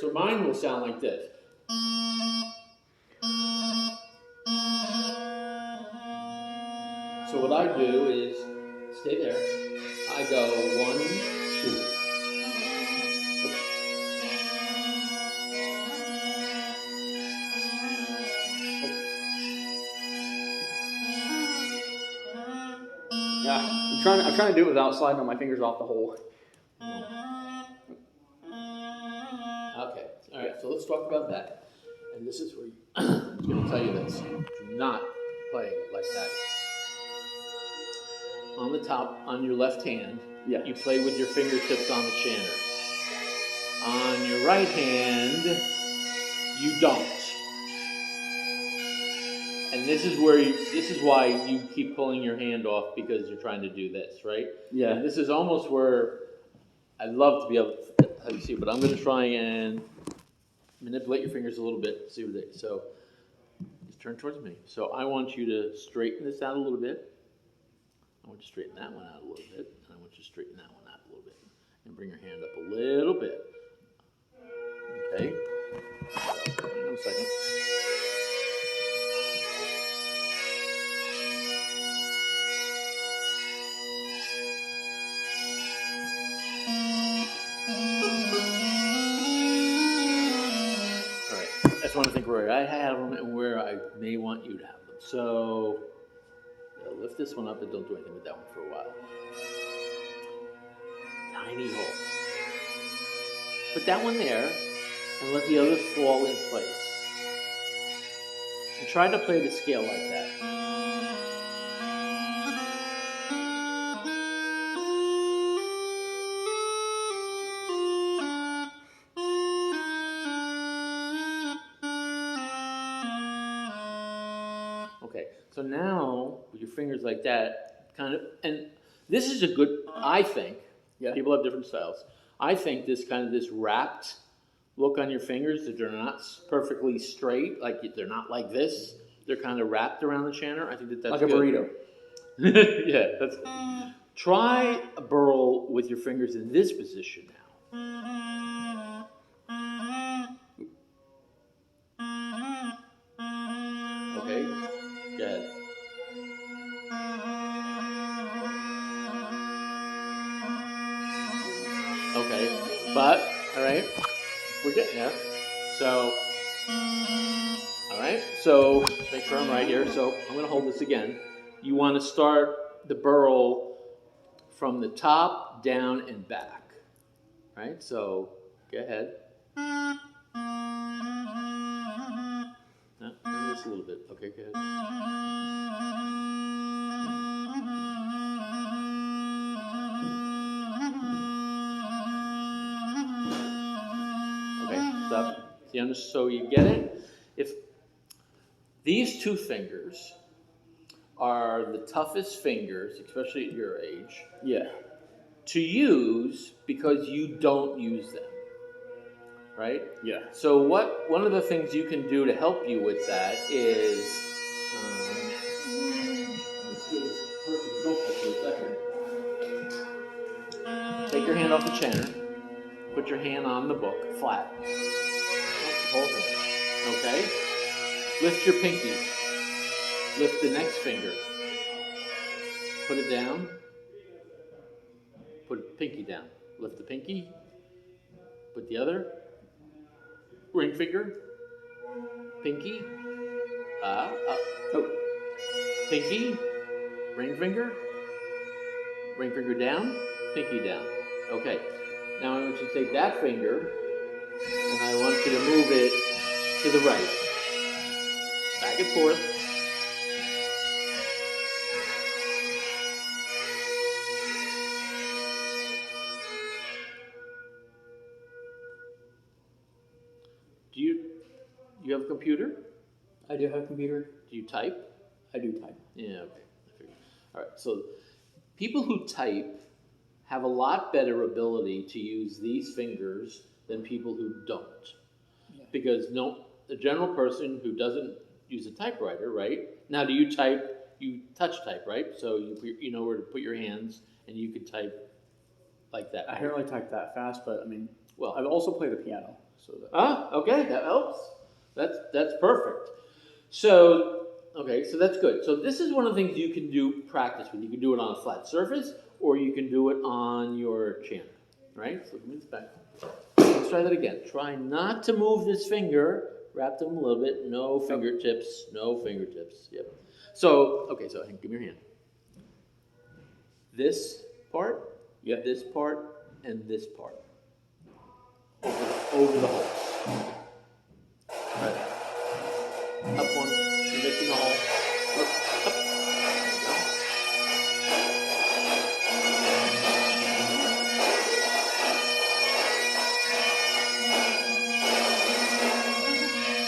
So mine will sound like this. So what I do is stay there. I go 1, 2. Yeah, I'm trying to do it without sliding on my fingers off the hole. Okay, all right. So let's talk about that. And this is where I'm going to tell you this: do not play like that. On the top, on your left hand, you play with your fingertips on the chanter. On your right hand, you don't. And this is why you keep pulling your hand off, because you're trying to do this, right? Yeah. And this is almost where I'd love to be able to have you see, but I'm going to try and manipulate your fingers a little bit. See what they. So just turn towards me. So I want you to straighten this out a little bit. I want you to straighten that one out a little bit, and I want you to straighten that one out a little bit, and bring your hand up a little bit. Okay. Hang on a second. All right. I just want to think where I have them and where I may want you to have them. So lift this one up and don't do anything with that one for a while. Tiny hole. Put that one there and let the others fall in place. And try to play the scale like that. Okay, so now with your fingers like that, kind of, and this is a good, I think, people have different styles. I think this wrapped look on your fingers, that they're not perfectly straight, like they're not like this, they're kind of wrapped around the chanter. I think that's like good. a burrito. Yeah, that's good. Try a burl with your fingers in this position now. Okay, go ahead. Okay, but, all right, we're getting there. So, all right, so make sure I'm right here. So I'm going to hold this again. You want to start the burl from the top, down, and back. Right? So go ahead. Turn this a little bit. Okay, go ahead. Okay, stop. So you get it? If these two fingers are the toughest fingers, especially at your age, to use because you don't use them, right? Yeah. So one of the things you can do to help you with that is, let's do this person's notebook for a second. Take your hand off the chanter, put your hand on the book, flat. Hold it. Okay? Lift your pinky. Lift the next finger. Put it down. Put the pinky down. Lift the pinky. Put the other. Ring finger. Pinky. Up. Oh. Pinky. Ring finger. Ring finger down. Pinky down. Okay. Now I want you to take that finger and I want you to move it to the right. Back and forth. Do you have a computer? I do have a computer. Do you type? I do type. Yeah, okay. All right, so people who type have a lot better ability to use these fingers than people who don't. Yeah. Because the general person who doesn't use a typewriter, right? Now, do you type, you touch type, right? So you know where to put your hands and you could type like that. I don't really type that fast, but I mean, well, I've also played the piano. So that. Okay, that helps. That's perfect. So, okay, so that's good. So this is one of the things you can do practice with. You can do it on a flat surface, or you can do it on your chin, right? So give me this back. Let's try that again. Try not to move this finger. Wrap them a little bit. No fingertips. No fingertips. Yep. So, okay, so give me your hand. This part, this part, and this part. Over the holes. Right. Up one. You're making a hole. Up.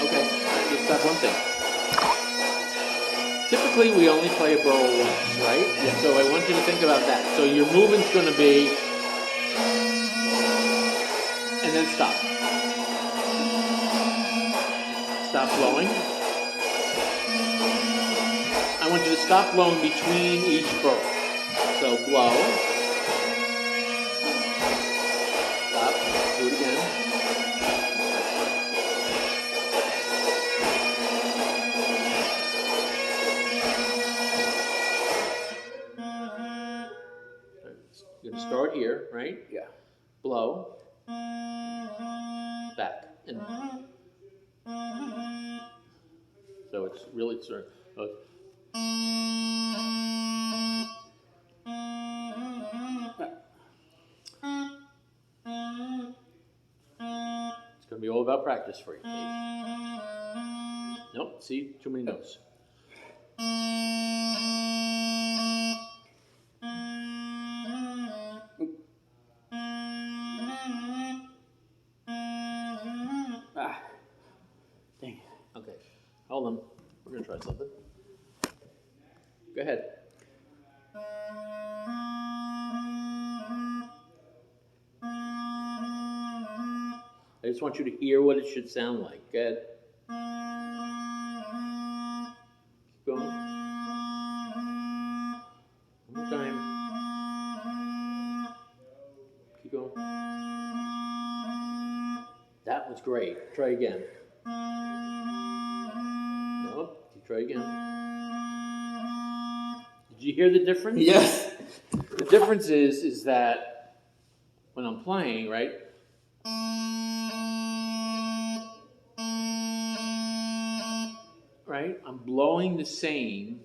Okay, just stop one thing. Typically, we only play a burl once, right? Yeah. So I want you to think about that. So your movement's going to be, and then stop. Stop blowing. I want you to stop blowing between each burl. So blow. Stop. Do it again. You're going to start here, right? Yeah. Blow. Back. And so it's really sort of. It's going to be all about practice for you, Dave. Nope, see? Too many notes. Dang. Okay, hold on. We're going to try something. Go ahead. I just want you to hear what it should sound like. Go ahead. Keep going. One more time. Keep going. That was great. Try again. No, try again. Did you hear the difference? Yes. The difference is that when I'm playing, right? Right? I'm blowing the same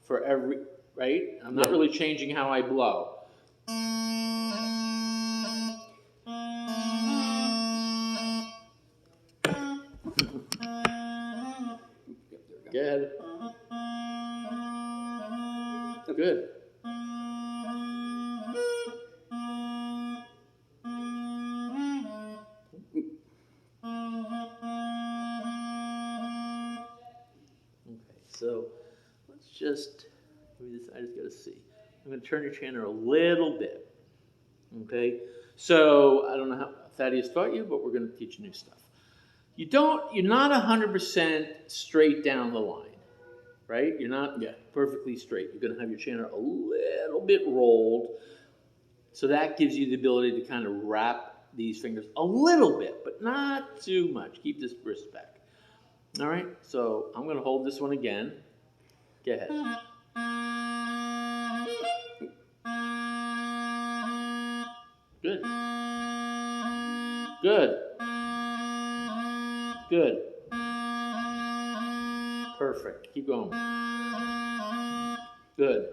for every, right? I'm not really changing how I blow. Good. Good. Okay, so let's just, I just gotta see. I'm gonna turn your channel a little bit. Okay, so I don't know how Thaddeus taught you, but we're gonna teach new stuff. You're not 100% straight down the line, right? You're not perfectly straight. You're gonna have your channel a little bit rolled. So that gives you the ability to kind of wrap these fingers a little bit, but not too much. Keep this wrist back. All right, so I'm going to hold this one again. Go ahead. Good. Good. Good. Perfect. Keep going. Good.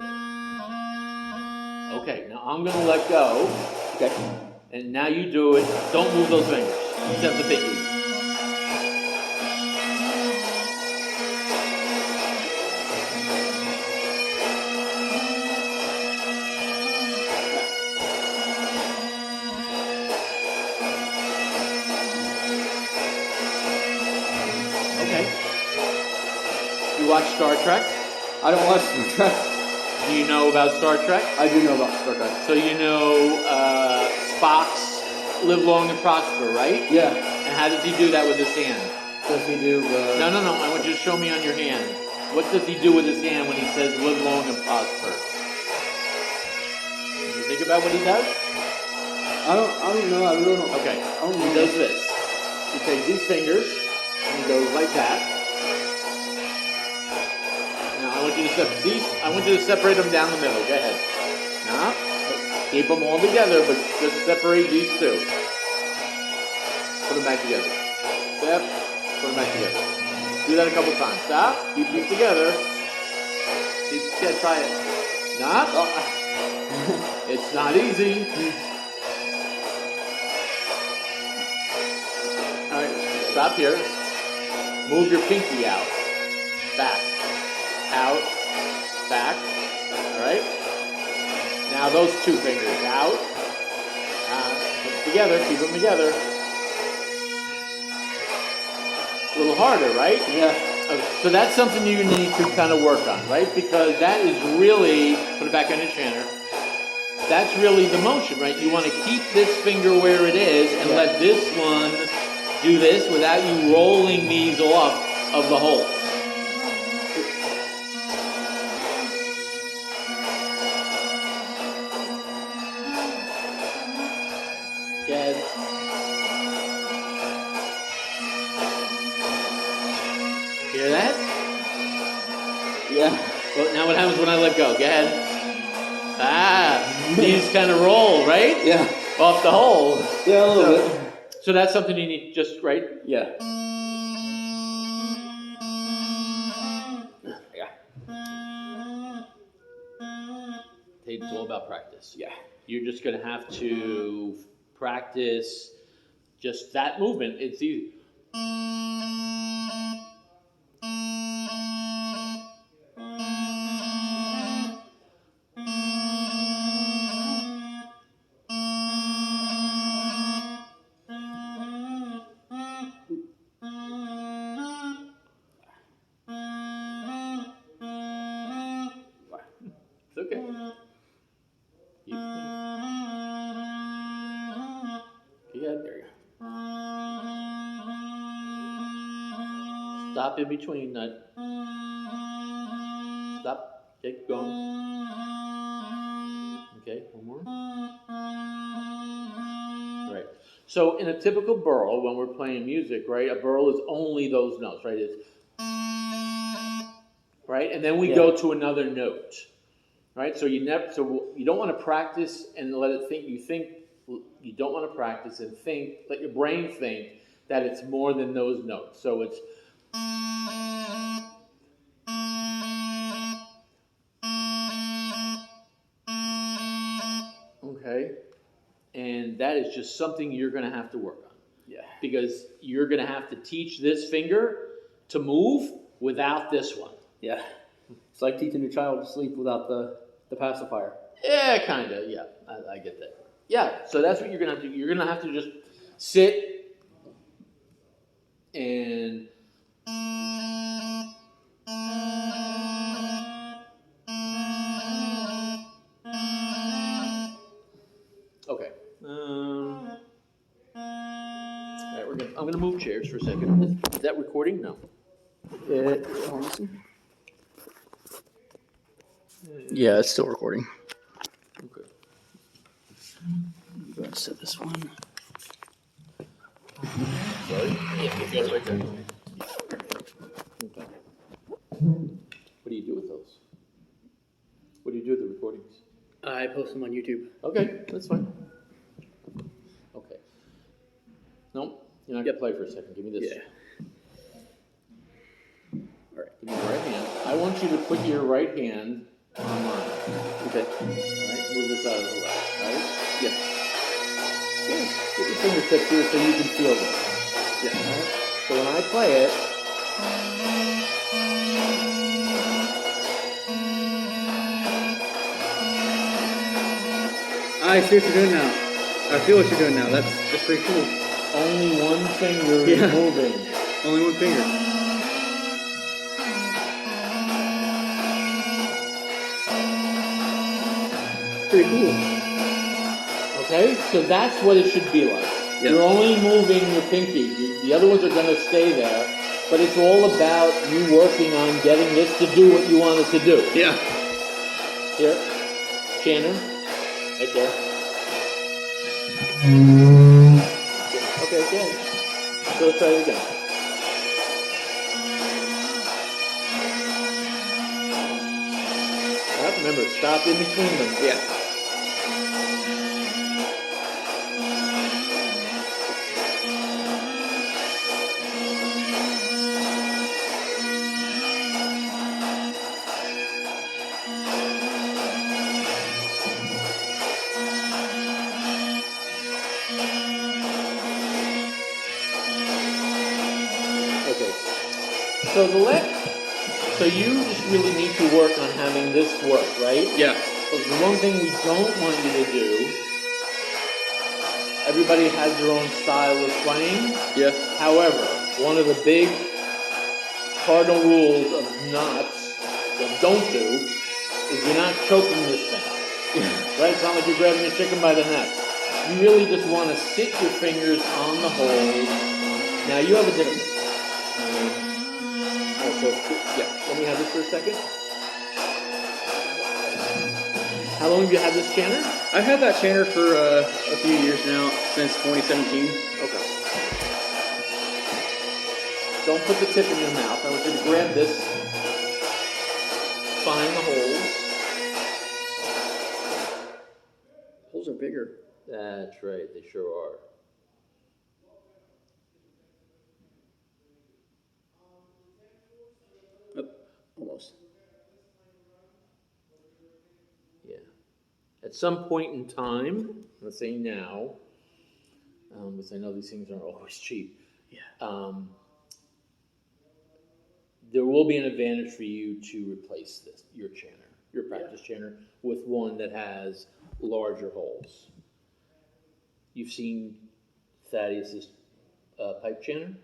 Okay, now I'm going to let go. Okay. And now you do it. Don't move those fingers, except the pinky. Okay. You watch Star Trek? I don't watch Star Trek. Do you know about Star Trek? I do know about Star Trek. So you know Spock's live long and prosper, right? Yeah. And how does he do that with his hand? Does he do the... No. I want you to show me on your hand. What does he do with his hand when he says live long and prosper? You think about what he does? I don't know. I really don't. Okay. I don't know. He does this. take these fingers and you go like that. Now I want you to separate them down the middle. Go ahead. Now, keep them all together, but just separate these two. Put them back together. Step, put them back together. Do that a couple times. Stop, keep these together. Try it. Not. It's not easy. All right, stop here. Move your pinky out. Back. Out. Back. All right. Now those two fingers out. Put them together. Keep them together. A little harder, right? Yeah. So that's something you need to kind of work on, right? Because that is really, put it back on your chanter, that's really the motion, right? You want to keep this finger where it is and let this one do this without you rolling these off of the hole. Good. Hear that? Yeah. Well, now what happens when I let go? Go ahead. These kind of roll, right? Yeah. Off the hole. Yeah, a little bit. So that's something you need just, right? Yeah. It's all about practice. Yeah. You're just going to have to practice just that movement. It's easy. It's okay. There you go. Stop in between that. Stop. Okay, going. Okay, one more. Right. So in a typical burl, when we're playing music, right, a burl is only those notes, right? It's right, and then we go to another note, right? So you don't want to practice and let it think. You don't want to practice and let your brain think that it's more than those notes. So it's okay, and that is just something you're going to have to work on. Yeah. Because you're going to have to teach this finger to move without this one. Yeah. It's like teaching your child to sleep without the pacifier. Yeah, kind of. Yeah, I get that. Yeah, so that's what you're going to have to do. You're going to have to just sit and okay. All right, I'm going to move chairs for a second. Is that recording? No. Yeah, it's still recording. Okay. Go ahead and set this one. Sorry? Yeah, you guys right there. Okay. What do you do with those? What do you do with the recordings? I post them on YouTube. Okay, that's fine. Okay. No, you're not gonna play for a second. Give me this. Yeah. All right, give me your right hand. I want you to put your right hand on mine. Okay. All right, move this out of the way. Right? Yeah. Yes. Get your fingertips here so you can feel this. Yeah. All right. So when I play it, I see what you're doing now. I feel what you're doing now. That's pretty cool. only one finger is moving. Only one finger. Pretty cool. Okay, so that's what it should be like. Yep. You're only moving your pinky. The other ones are going to stay there, but it's all about you working on getting this to do what you want it to do. Yeah. Here, Shannon, right there. Okay, good. So let's try it again. Remember, stop in between them. Yeah. Okay. So you just really need to work on having this work, right? Yeah. But the one thing we don't want you to do, everybody has their own style of playing. Yeah. However, one of the big cardinal rules of knots that don't do is you're not choking this thing. Right? It's not like you're grabbing a chicken by the neck. You really just want to sit your fingers on the holes. Now you have a different. Yeah, let me have this for a second. How long have you had this chanter? I've had that chanter for a few years now, since 2017. Okay. Don't put the tip in your mouth. I want you to grab this, find the holes. Holes are bigger. That's right, they sure are. Oh, almost. Yeah. At some point in time, let's say now, because I know these things aren't always cheap. Yeah. There will be an advantage for you to replace your chanter, your practice chanter, with one that has larger holes. You've seen Thaddeus's pipe chanter?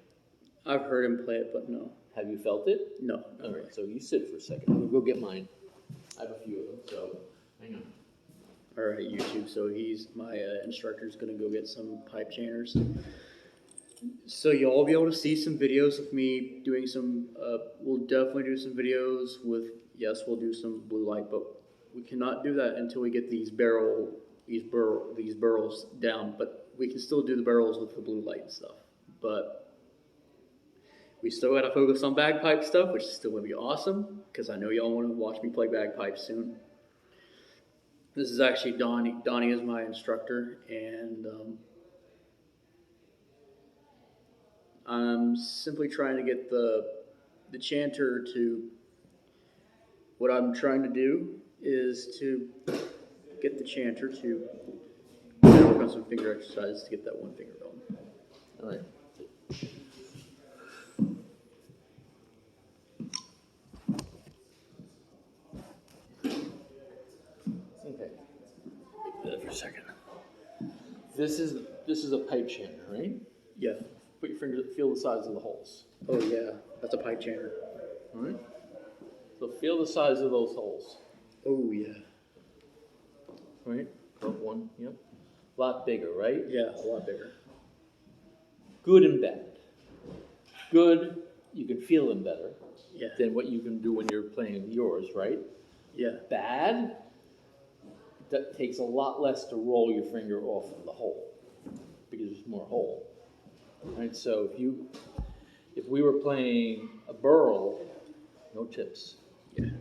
I've heard him play it, but no. Have you felt it? No. All right, so you sit for a second. I'm gonna go get mine. I have a few of them, so hang on. All right, YouTube. So my instructor's gonna go get some pipe chanters. So you'll all be able to see some videos of me doing some. We'll definitely do some videos with. Yes, we'll do some blue light, but we cannot do that until we get these barrels down. But we can still do the barrels with the blue light and stuff. But we still got to focus on bagpipe stuff, which is still gonna be awesome because I know y'all want to watch me play bagpipes soon. This is actually Donnie. Donnie is my instructor, and I'm simply trying to get the chanter to. What I'm trying to do is to get the chanter to work on some finger exercises to get that one finger going. All right. Okay. Do that for a second. This is a pipe chanter, right? Yeah. Put your finger, feel the size of the holes. Oh yeah, that's a pipe chanter. All right. So feel the size of those holes. Oh yeah. Right. About one. Yep. A lot bigger, right? Yeah, a lot bigger. Good and bad. Good, you can feel them better Yeah. than what you can do when you're playing yours, right? Yeah. Bad, that takes a lot less to roll your finger off of the hole because there's more hole. Right. So if we were playing a burl, no tips. Yeah.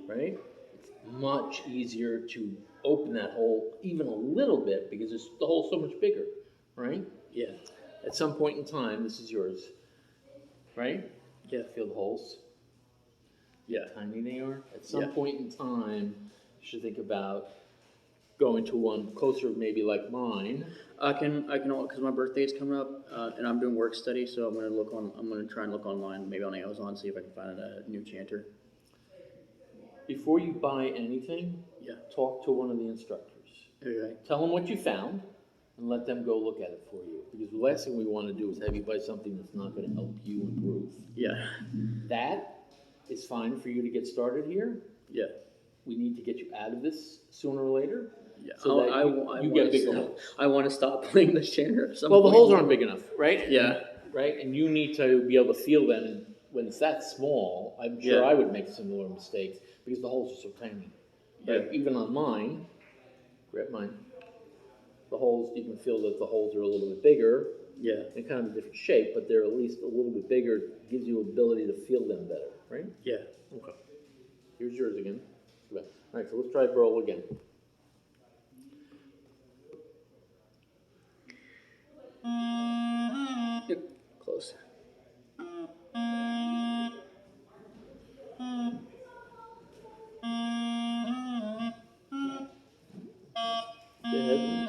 Right? It's much easier to open that hole even a little bit because the hole's so much bigger, right? Yeah. At some point in time, this is yours, right? Yeah. Feel the holes? Yeah. How tiny they are? At some point in time, you should think about going to one closer, maybe like mine. I can, because my birthday's coming up, and I'm doing work study, so I'm gonna try and look online, maybe on Amazon, see if I can find a new chanter. Before you buy anything, talk to one of the instructors. Okay. Tell them what you found, and let them go look at it for you. Because the last thing we want to do is have you buy something that's not going to help you improve. Yeah. That is fine for you to get started here. Yeah. We need to get you out of this sooner or later. Yeah. So that you get bigger holes. I want to stop playing this chanter at some Well, the point. holes aren't big enough, right? Yeah. Right? And you need to be able to feel them. And when it's that small, I'm sure I would make similar mistakes because the holes are so tiny. Right? Even on mine, grab mine. The holes, you can feel that the holes are a little bit bigger, Yeah. and kind of a different shape, but they're at least a little bit bigger, gives you ability to feel them better, right? Yeah. Okay. Here's yours again. All right, so let's try burl again. Yep. Close. Go ahead.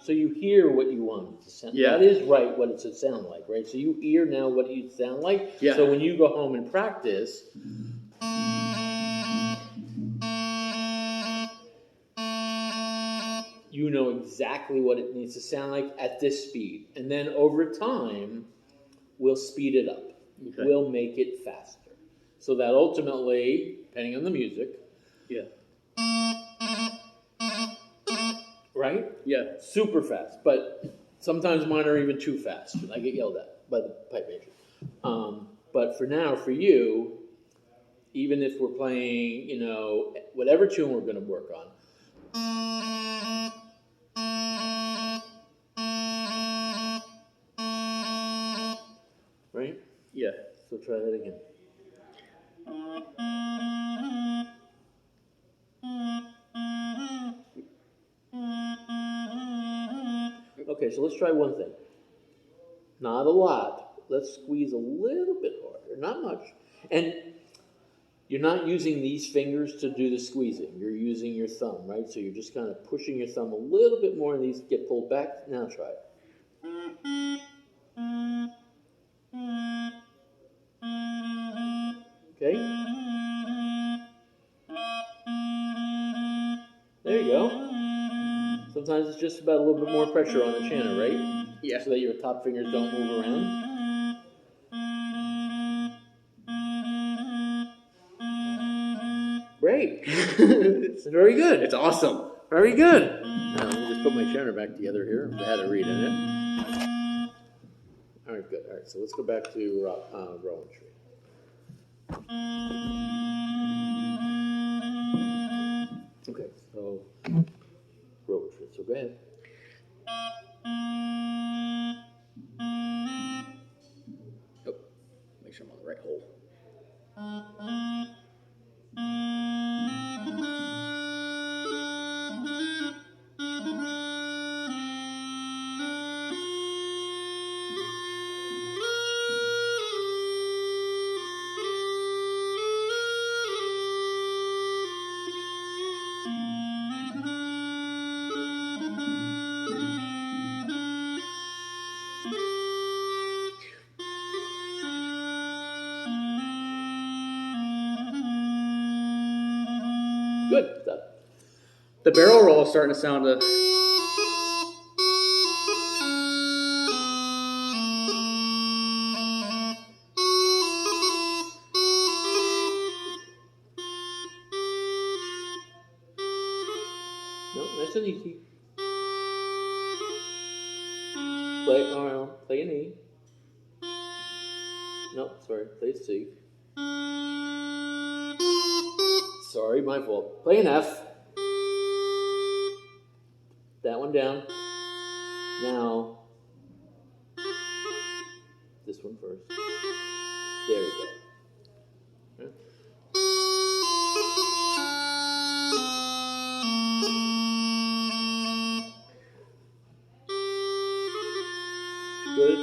So you hear what you want it to sound. Yeah. That is right, what it should sound like, right? So you hear now what it sound like. Yeah. So when you go home and practice, you know exactly what it needs to sound like at this speed. And then over time, we'll speed it up. Okay. We'll make it faster. So that ultimately, depending on the music, Yeah. right? Yeah. Super fast, but sometimes mine are even too fast. I get yelled at by the pipe major. But for now, for you, even if we're playing, you know, whatever tune we're going to work on, right? Yeah. So try that again. Okay, so let's try one thing. Not a lot. Let's squeeze a little bit harder, not much. And you're not using these fingers to do the squeezing. You're using your thumb, right? So you're just kind of pushing your thumb a little bit more and these get pulled back. Now try it. Okay? There you go. Sometimes it's just about a little bit more pressure on the chanter, right? Yeah. So that your top fingers don't move around. Great. It's very good. It's awesome. Very good. Now, let me just put my chanter back together here. I had a reed in it. All right, good. All right, so let's go back to row and tree. Okay, so row and tree. So go ahead. Oh, make sure I'm on the right hole. Good stuff. The barrel roll is starting to sound a. No, nice and easy. Play an E. No, sorry, play a C. Sorry, my fault. Play an F. That one down. Now, this one first. There you go. Okay. Good.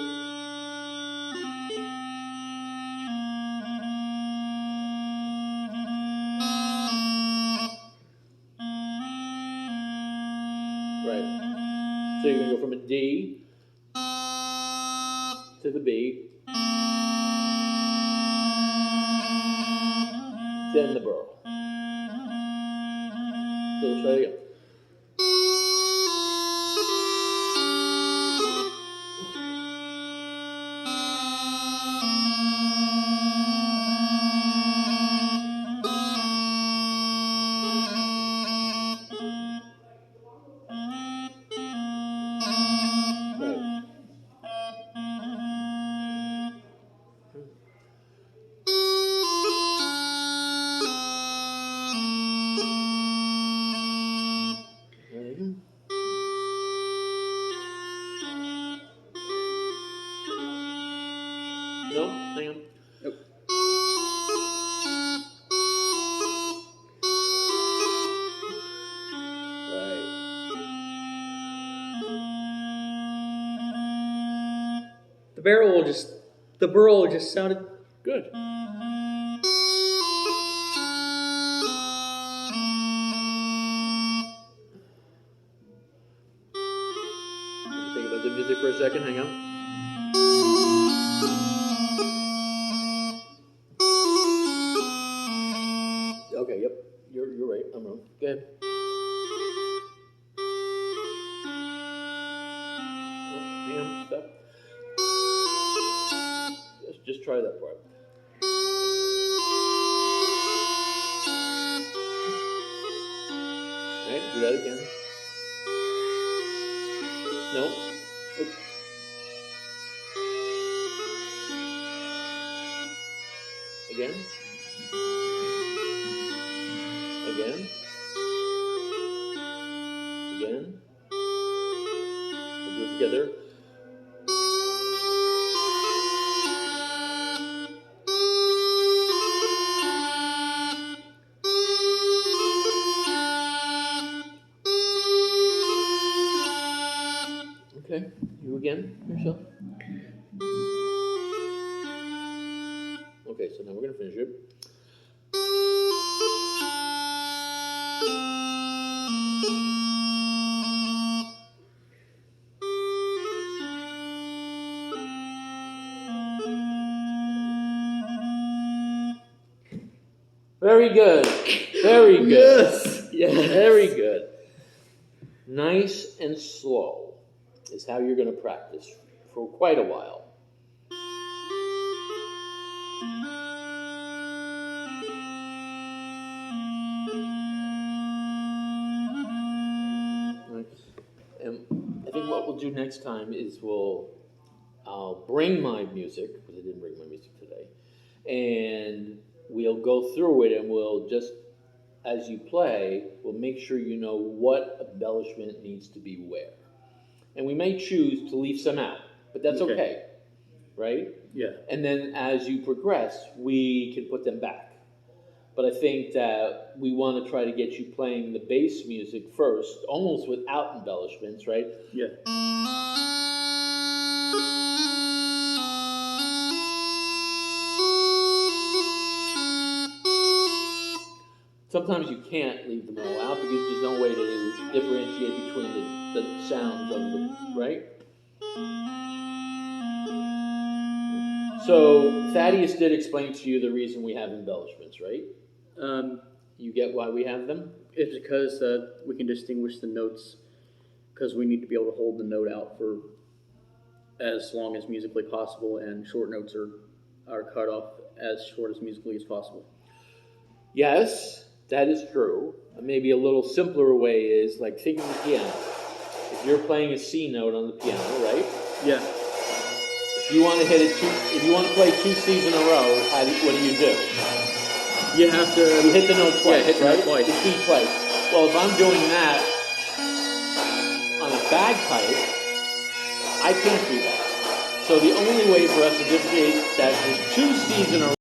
Right. So you're going to go from a D to the B, then the burl. So let's try it again. the burl just sounded Good. Think about the music for a second. Hang on. Okay. Yep. You're right. I'm wrong. Go ahead. Oh, hang on. Stop. Just try that part. All right. Do that again. No. Oops. Again. Again. Again. We'll do it together. Okay. You again, yourself. Okay, so now we're going to finish it. Very good. Very good. yes, yes. Very good. Nice and slow is how you're going to practice for quite a while. And I think what we'll do next time is I'll bring my music, because I didn't bring my music today, and we'll go through it and we'll just, as you play, we'll make sure you know what embellishment needs to be where. And we may choose to leave some out, but that's okay, right? Yeah. And then as you progress, we can put them back. But I think that we want to try to get you playing the bass music first, almost without embellishments, right? Yeah. Sometimes you can't leave them all out because there's no way to differentiate between the sounds of the, right? So Thaddeus did explain to you the reason we have embellishments, right? You get why we have them? It's because we can distinguish the notes, because we need to be able to hold the note out for as long as musically possible, and short notes are cut off as short as musically as possible. Yes, that is true. Maybe a little simpler way is like think of the piano. If you're playing a C note on the piano, right? Yeah. If you want to if you want to play 2 C's in a row, what do? You have to hit the note twice, hit the right? note twice. The key twice. Well, if I'm doing that on a bagpipe, I can't do that. So the only way for us to differentiate that there's 2 C's in a row